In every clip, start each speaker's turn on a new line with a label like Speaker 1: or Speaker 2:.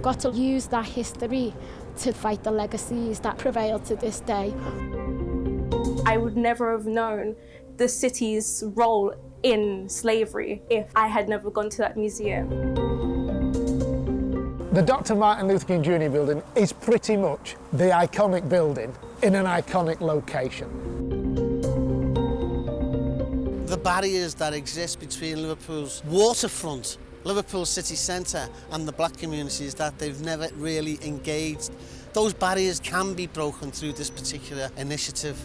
Speaker 1: we've got to use that history to fight the legacies that prevail to this day.
Speaker 2: I would never have known the city's role in slavery if I had never gone to that museum.
Speaker 3: The Dr. Martin Luther King Jr. building is pretty much the iconic building in an iconic location.
Speaker 4: The barriers that exist between Liverpool's waterfront, Liverpool city centre and the black communities that they've never really engaged, those barriers can be broken through this particular initiative.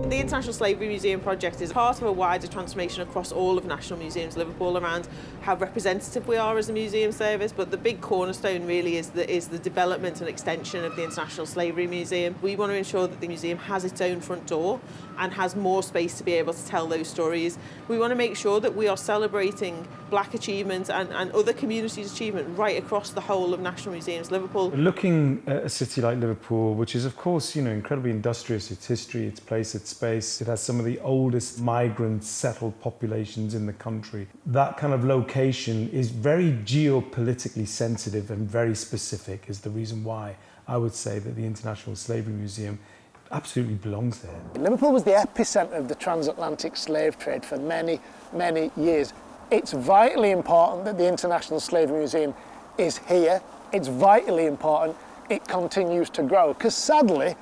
Speaker 5: The International Slavery Museum project is part of a wider transformation across all of National Museums Liverpool around how representative we are as a museum service, but the big cornerstone really is the development and extension of the International Slavery Museum. We want to ensure that the museum has its own front door and has more space to be able to tell those stories. We want to make sure that we are celebrating black achievement and other communities' achievement right across the whole of National Museums Liverpool.
Speaker 6: Looking at a city like Liverpool, which is of course, incredibly industrious, its history, its place, its space, it has some of the oldest migrant settled populations in the country. That kind of location is very geopolitically sensitive and very specific is the reason why I would say that the International Slavery Museum absolutely belongs there.
Speaker 3: Liverpool was the epicentre of the transatlantic slave trade for many, many years. It's vitally important that the International Slavery Museum is here. It's vitally important it continues to grow, because sadly,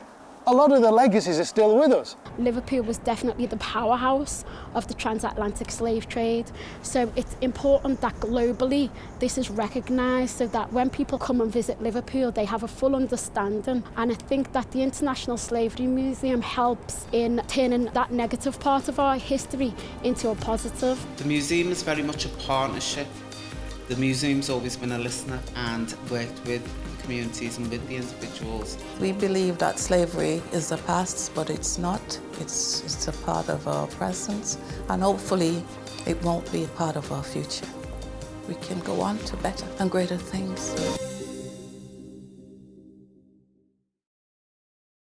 Speaker 3: a lot of the legacies are still with us.
Speaker 1: Liverpool was definitely the powerhouse of the transatlantic slave trade, so it's important that globally this is recognised so that when people come and visit Liverpool they have a full understanding, and I think that the International Slavery Museum helps in turning that negative part of our history into a positive.
Speaker 7: The museum is very much a partnership. The museum's always been a listener and worked with the communities and with the individuals.
Speaker 8: We believe that slavery is the past, but it's not. It's a part of our present, and hopefully it won't be a part of our future. We can go on to better and greater things.